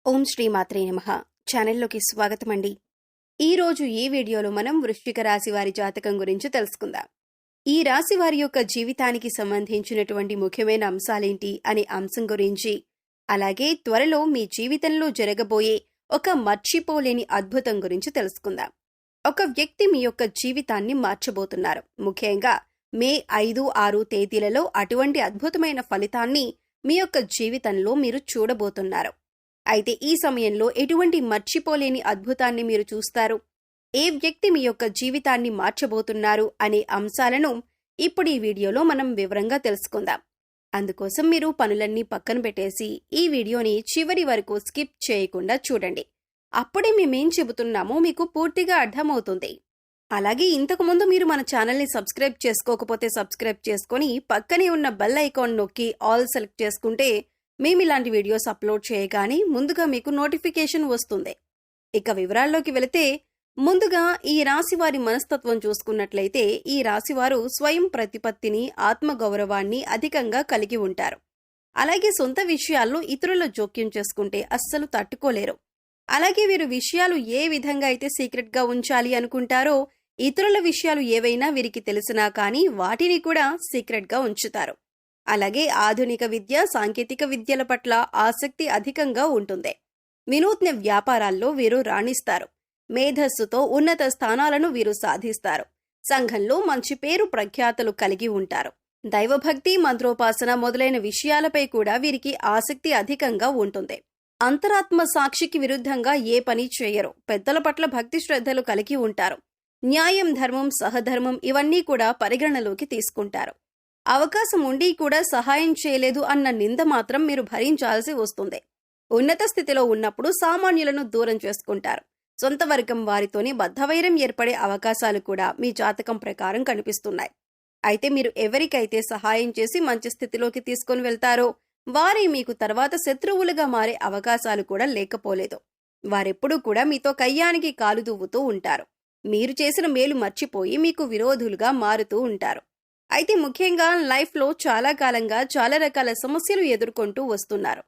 ఓం శ్రీ మాత్రే నమః. ఛానల్లోకి స్వాగతం అండి. ఈరోజు ఈ వీడియోలో మనం వృశ్చిక రాశి వారి జాతకం గురించి తెలుసుకుందాం. ఈ రాశి వారి యొక్క జీవితానికి సంబంధించినటువంటి ముఖ్యమైన అంశాలేంటి అనే అంశం గురించి, అలాగే త్వరలో మీ జీవితంలో జరగబోయే ఒక మర్చిపోలేని అద్భుతం గురించి తెలుసుకుందాం. ఒక వ్యక్తి మీ యొక్క జీవితాన్ని మార్చబోతున్నారు. ముఖ్యంగా మే 5, 6 తేదీలలో అటువంటి అద్భుతమైన ఫలితాన్ని మీ యొక్క జీవితంలో మీరు చూడబోతున్నారు. అయితే ఈ సమయంలో ఎటువంటి మర్చిపోలేని అద్భుతాన్ని మీరు చూస్తారు, ఏ వ్యక్తి మీ యొక్క జీవితాన్ని మార్చబోతున్నారు అనే అంశాలను ఇప్పుడు ఈ వీడియోలో మనం వివరంగా తెలుసుకుందాం. అందుకోసం మీరు పనులన్నీ పక్కన పెట్టేసి ఈ వీడియోని చివరి వరకు స్కిప్ చేయకుండా చూడండి. అప్పుడే మేమేం చెబుతున్నామో మీకు పూర్తిగా అర్థమవుతుంది. అలాగే ఇంతకుముందు మీరు మన ఛానల్ని సబ్స్క్రైబ్ చేసుకోకపోతే సబ్స్క్రైబ్ చేసుకొని పక్కనే ఉన్న బెల్ ఐకాన్ నొక్కి ఆల్ సెలెక్ట్ చేసుకుంటే మేమిలాంటి వీడియోస్ అప్లోడ్ చేయగానే ముందుగా మీకు నోటిఫికేషన్ వస్తుంది. ఇక వివరాల్లోకి వెళితే, ముందుగా ఈ రాశివారి మనస్తత్వం చూసుకున్నట్లయితే ఈ రాశివారు స్వయం ప్రతిపత్తిని, ఆత్మగౌరవాన్ని అధికంగా కలిగి ఉంటారు. అలాగే సొంత విషయాల్లో ఇతరుల జోక్యం చేసుకుంటే అస్సలు తట్టుకోలేరు. అలాగే వీరు విషయాలు ఏ విధంగా అయితే సీక్రెట్గా ఉంచాలి అనుకుంటారో, ఇతరుల విషయాలు ఏవైనా వీరికి తెలిసినా కానీ వాటిని కూడా సీక్రెట్గా ఉంచుతారు. అలాగే ఆధునిక విద్య, సాంకేతిక విద్యల పట్ల ఆసక్తి అధికంగా ఉంటుంది. వినూత్న వ్యాపారాల్లో వీరు రాణిస్తారు. మేధస్సుతో ఉన్నత స్థానాలను వీరు సాధిస్తారు. సంఘంలో మంచి పేరు ప్రఖ్యాతలు కలిగి ఉంటారు. దైవభక్తి, మంత్రోపాసన మొదలైన విషయాలపై కూడా వీరికి ఆసక్తి అధికంగా ఉంటుంది. అంతరాత్మ సాక్షికి విరుద్ధంగా ఏ పని చేయరు. పెద్దల పట్ల భక్తి శ్రద్ధలు కలిగి ఉంటారు. న్యాయం, ధర్మం, సహధర్మం ఇవన్నీ కూడా పరిగణలోకి తీసుకుంటారు. అవకాశం ఉండి కూడా సహాయం చేయలేదు అన్న నింద మాత్రం మీరు భరించాల్సి వస్తుంది. ఉన్నత స్థితిలో ఉన్నప్పుడు సామాన్యులను దూరం చేసుకుంటారు. సొంత వర్గం వారితోనే బద్ధవైరం ఏర్పడే అవకాశాలు కూడా మీ జాతకం ప్రకారం కనిపిస్తున్నాయి. అయితే మీరు ఎవరికైతే సహాయం చేసి మంచి స్థితిలోకి తీసుకొని వెళ్తారో వారే మీకు తర్వాత శత్రువులుగా మారే అవకాశాలు కూడా లేకపోలేదు. వారెప్పుడూ కూడా మీతో కయ్యానికి కాలు దువ్వుతూ ఉంటారు. మీరు చేసిన మేలు మర్చిపోయి మీకు విరోధులుగా మారుతూ ఉంటారు. అయితే ముఖ్యంగా లైఫ్లో చాలా కాలంగా చాలా రకాల సమస్యలు ఎదుర్కొంటూ వస్తున్నారు.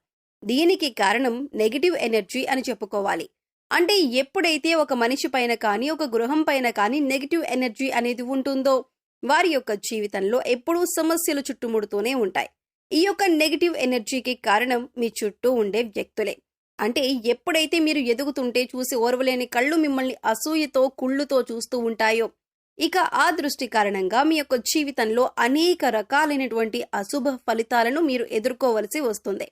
దీనికి కారణం నెగిటివ్ ఎనర్జీ అని చెప్పుకోవాలి. అంటే ఎప్పుడైతే ఒక మనిషి పైన కానీ, ఒక గృహం పైన కానీ నెగిటివ్ ఎనర్జీ అనేది ఉంటుందో వారి యొక్క జీవితంలో ఎప్పుడూ సమస్యలు చుట్టుముడుతూనే ఉంటాయి. ఈ యొక్క నెగిటివ్ ఎనర్జీకి కారణం మీ చుట్టూ ఉండే వ్యక్తులే. అంటే ఎప్పుడైతే మీరు ఎదుగుతుంటే చూసి ఓర్వలేని కళ్ళు మిమ్మల్ని అసూయతో, కుళ్ళుతో చూస్తూ ఉంటాయో, ఇక ఆ దృష్టి కారణంగా మీ యొక్క జీవితంలో అనేక రకాలైనటువంటి అశుభ ఫలితాలను మీరు ఎదుర్కోవలసి వస్తుంది.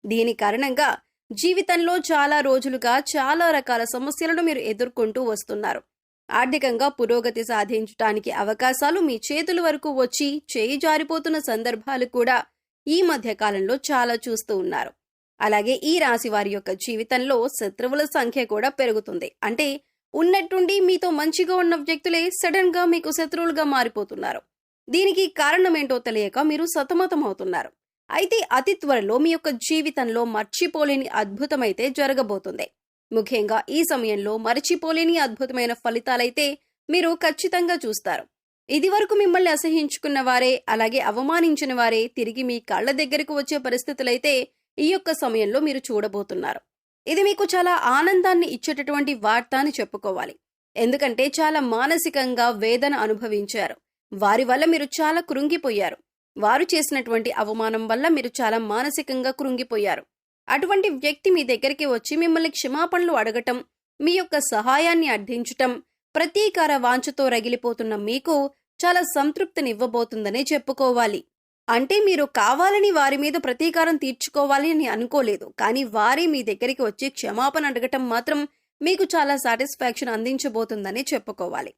దీని కారణంగా జీవితంలో చాలా రోజులుగా చాలా రకాల సమస్యలను మీరు ఎదుర్కొంటూ వస్తున్నారు. ఆర్థికంగా పురోగతి సాధించడానికి అవకాశాలు మీ చేతుల వరకు వచ్చి చేయి జారిపోతున్న సందర్భాలు కూడా ఈ మధ్య కాలంలో చాలా చూస్తూ ఉన్నారు. అలాగే ఈ రాశి వారి యొక్క జీవితంలో శత్రువుల సంఖ్య కూడా పెరుగుతుంది. అంటే ఉన్నట్టుండి మీతో మంచిగా ఉన్న వ్యక్తులే సడన్ గా మీకు శత్రువులుగా మారిపోతున్నారు. దీనికి కారణమేంటో తెలియక మీరు సతమతమవుతున్నారు. అయితే అతి త్వరలో మీ యొక్క జీవితంలో మర్చిపోలేని అద్భుతమైతే జరగబోతుంది. ముఖ్యంగా ఈ సమయంలో మర్చిపోలేని అద్భుతమైన ఫలితాలైతే మీరు ఖచ్చితంగా చూస్తారు. ఇదివరకు మిమ్మల్ని అసహించుకున్న వారే, అలాగే అవమానించిన వారే తిరిగి మీ కాళ్ల దగ్గరకు వచ్చే పరిస్థితులైతే ఈ యొక్క సమయంలో మీరు చూడబోతున్నారు. ఇది మీకు చాలా ఆనందాన్ని ఇచ్చేటటువంటి వార్త అని చెప్పుకోవాలి. ఎందుకంటే చాలా మానసికంగా వేదన అనుభవించారు. వారి వల్ల మీరు చాలా కృంగిపోయారు. వారు చేసినటువంటి అవమానం వల్ల మీరు చాలా మానసికంగా కృంగిపోయారు. అటువంటి వ్యక్తి మీ దగ్గరికి వచ్చి మిమ్మల్ని క్షమాపణలు అడగటం, మీ యొక్క సహాయాన్ని అర్థించటం, ప్రతీకార వాంఛతో రగిలిపోతున్న మీకు చాలా సంతృప్తినివ్వబోతుందనే చెప్పుకోవాలి. అంటే మీరు కావాలని వారి మీద ప్రతీకారం తీర్చుకోవాలి అని అనుకోలేదు, కానీ వారే మీ దగ్గరికి వచ్చి క్షమాపణ అడగటం మాత్రం మీకు చాలా సాటిస్ఫాక్షన్ అందించబోతుందని చెప్పుకోవాలి.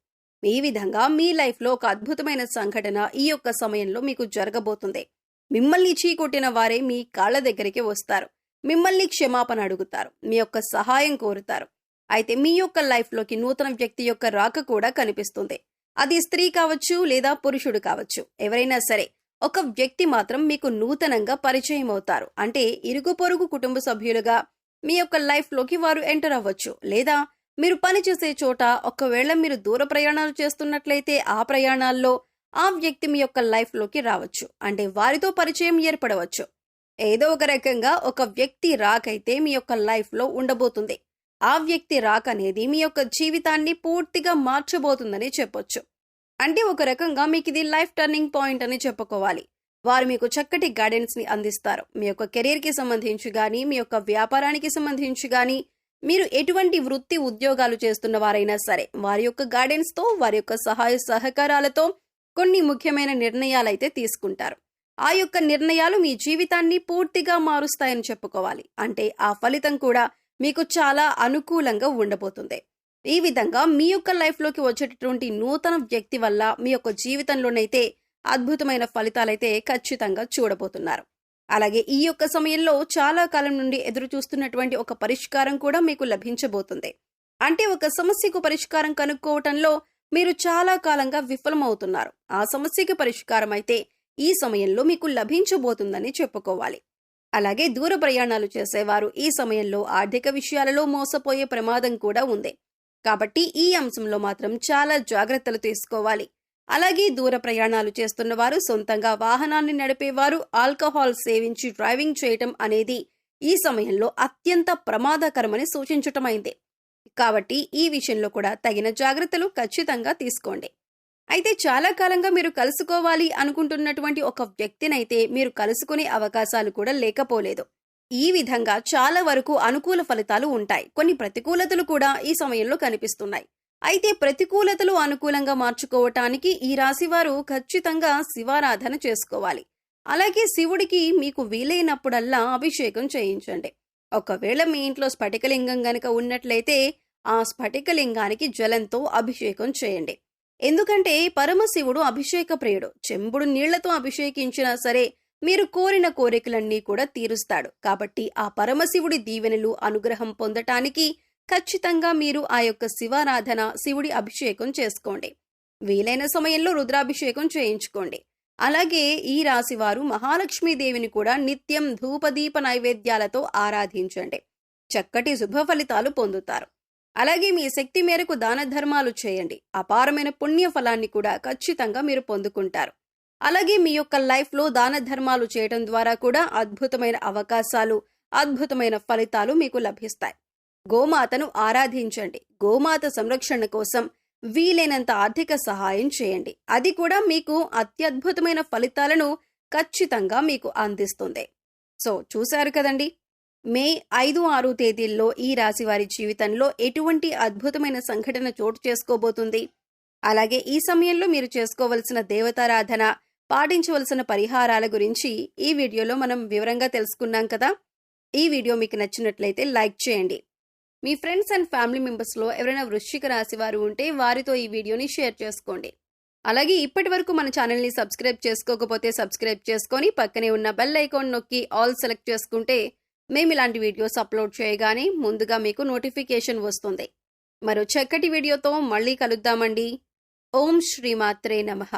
ఈ విధంగా మీ లైఫ్లో ఒక అద్భుతమైన సంఘటన ఈ యొక్క సమయంలో మీకు జరగబోతుంది. మిమ్మల్ని చీకొట్టిన వారే మీ కాళ్ల దగ్గరికి వస్తారు. మిమ్మల్ని క్షమాపణ అడుగుతారు. మీ యొక్క సహాయం కోరుతారు. అయితే మీ యొక్క లైఫ్లోకి నూతన వ్యక్తి యొక్క రాక కూడా కనిపిస్తుంది. అది స్త్రీ కావచ్చు లేదా పురుషుడు కావచ్చు, ఎవరైనా సరే ఒక వ్యక్తి మాత్రం మీకు నూతనంగా పరిచయం అవుతారు. అంటే ఇరుగు పొరుగు కుటుంబ సభ్యులుగా మీ యొక్క లైఫ్లోకి వారు ఎంటర్ అవ్వచ్చు. లేదా మీరు పనిచేసే చోట ఒకవేళ మీరు దూర ప్రయాణాలు చేస్తున్నట్లయితే ఆ ప్రయాణాల్లో ఆ వ్యక్తి మీ యొక్క లైఫ్లోకి రావచ్చు. అంటే వారితో పరిచయం ఏర్పడవచ్చు. ఏదో ఒక రకంగా ఒక వ్యక్తి రాకైతే మీ యొక్క లైఫ్‌లో ఉండబోతుంది. ఆ వ్యక్తి రాకనేది మీ యొక్క జీవితాన్ని పూర్తిగా మార్చబోతుందని చెప్పొచ్చు. అంటే ఒక రకంగా మీకిది లైఫ్ టర్నింగ్ పాయింట్ అని చెప్పుకోవాలి. వారు మీకు చక్కటి గైడెన్స్‌ని అందిస్తారు. మీ యొక్క కెరియర్‌కి సంబంధించి గానీ, మీ యొక్క వ్యాపారానికి సంబంధించి గానీ, మీరు ఎటువంటి వృత్తి ఉద్యోగాలు చేస్తున్న వారైనా సరే, వారి యొక్క గైడెన్స్‌తో, వారి యొక్క సహాయ సహకారాలతో కొన్ని ముఖ్యమైన నిర్ణయాలైతే తీసుకుంటారు. ఆ యొక్క నిర్ణయాలు మీ జీవితాన్ని పూర్తిగా మారుస్తాయని చెప్పుకోవాలి. అంటే ఆ ఫలితం కూడా మీకు చాలా అనుకూలంగా ఉండబోతుంది. ఈ విధంగా మీ యొక్క లైఫ్‌లోకి వచ్చేటటువంటి నూతన వ్యక్తి వల్ల మీ యొక్క జీవితంలోనైతే అద్భుతమైన ఫలితాలైతే ఖచ్చితంగా చూడబోతున్నారు. అలాగే ఈ యొక్క సమయంలో చాలా కాలం నుండి ఎదురు చూస్తున్నటువంటి ఒక పరిష్కారం కూడా మీకు లభించబోతుంది. అంటే ఒక సమస్యకు పరిష్కారం కనుక్కోవటంలో మీరు చాలా కాలంగా విఫలమవుతున్నారు. ఆ సమస్యకి పరిష్కారం అయితే ఈ సమయంలో మీకు లభించబోతుందని చెప్పుకోవాలి. అలాగే దూర ప్రయాణాలు చేసేవారు ఈ సమయంలో ఆర్థిక విషయాలలో మోసపోయే ప్రమాదం కూడా ఉంది. కాబట్టి ఈ అంశంలో మాత్రం చాలా జాగ్రత్తలు తీసుకోవాలి. అలాగే దూర ప్రయాణాలు చేస్తున్న వారు, సొంతంగా వాహనాన్ని నడిపేవారు ఆల్కహాల్ సేవించి డ్రైవింగ్ చేయటం అనేది ఈ సమయంలో అత్యంత ప్రమాదకరమని సూచించటమైంది. కాబట్టి ఈ విషయంలో కూడా తగిన జాగ్రత్తలు ఖచ్చితంగా తీసుకోండి. అయితే చాలా కాలంగా మీరు కలుసుకోవాలి అనుకుంటున్నటువంటి ఒక వ్యక్తినైతే మీరు కలుసుకునే అవకాశాలు కూడా లేకపోలేదు. ఈ విధంగా చాలా వరకు అనుకూల ఫలితాలు ఉంటాయి. కొన్ని ప్రతికూలతలు కూడా ఈ సమయంలో కనిపిస్తున్నాయి. అయితే ప్రతికూలతలు అనుకూలంగా మార్చుకోవటానికి ఈ రాశివారు ఖచ్చితంగా శివారాధన చేసుకోవాలి. అలాగే శివుడికి మీకు వీలైనప్పుడల్లా అభిషేకం చేయించండి. ఒకవేళ మీ ఇంట్లో స్ఫటికలింగం గనక ఉన్నట్లయితే ఆ స్ఫటికలింగానికి జలంతో అభిషేకం చేయండి. ఎందుకంటే పరమశివుడు అభిషేక ప్రియుడు. చెంబుడు నీళ్లతో అభిషేకించినా సరే మీరు కోరిన కోరికలన్నీ కూడా తీరుస్తాడు. కాబట్టి ఆ పరమశివుడి దీవెనలు, అనుగ్రహం పొందటానికి ఖచ్చితంగా మీరు ఆ యొక్క శివారాధన, శివుడి అభిషేకం చేసుకోండి. వీలైన సమయంలో రుద్రాభిషేకం చేయించుకోండి. అలాగే ఈ రాశివారు మహాలక్ష్మీదేవిని కూడా నిత్యం ధూపదీప నైవేద్యాలతో ఆరాధించండి. చక్కటి శుభ ఫలితాలు పొందుతారు. అలాగే మీ శక్తి మేరకు దాన ధర్మాలు చేయండి. అపారమైన పుణ్య ఫలాన్ని కూడా ఖచ్చితంగా మీరు పొందుకుంటారు. అలాగే మీ యొక్క లైఫ్లో దాన ధర్మాలు చేయడం ద్వారా కూడా అద్భుతమైన అవకాశాలు, అద్భుతమైన ఫలితాలు మీకు లభిస్తాయి. గోమాతను ఆరాధించండి. గోమాత సంరక్షణ కోసం వీలైనంత ఆర్థిక సహాయం చేయండి. అది కూడా మీకు అత్యద్భుతమైన ఫలితాలను ఖచ్చితంగా మీకు అందిస్తుంది. సో చూశారు కదండి, మే 5, 6 తేదీల్లో ఈ రాశి వారి జీవితంలో ఎటువంటి అద్భుతమైన సంఘటన చోటు చేసుకోబోతుంది. అలాగే ఈ సమయంలో మీరు చేసుకోవలసిన దేవతారాధన, పాటించవలసిన పరిహారాల గురించి ఈ వీడియోలో మనం వివరంగా తెలుసుకున్నాం కదా. ఈ వీడియో మీకు నచ్చినట్లయితే లైక్ చేయండి. మీ ఫ్రెండ్స్ అండ్ ఫ్యామిలీ మెంబర్స్లో ఎవరైనా వృశ్చిక రాశి వారు ఉంటే వారితో ఈ వీడియోని షేర్ చేసుకోండి. అలాగే ఇప్పటి వరకు మన ఛానల్ని సబ్స్క్రైబ్ చేసుకోకపోతే సబ్స్క్రైబ్ చేసుకొని పక్కనే ఉన్న బెల్ ఐకాన్ నొక్కి ఆల్ సెలెక్ట్ చేసుకుంటే మేము ఇలాంటి వీడియోస్ అప్లోడ్ చేయగానే ముందుగా మీకు నోటిఫికేషన్ వస్తుంది. మరో చక్కటి వీడియోతో మళ్ళీ కలుద్దామండి. ఓం శ్రీమాత్రే నమః.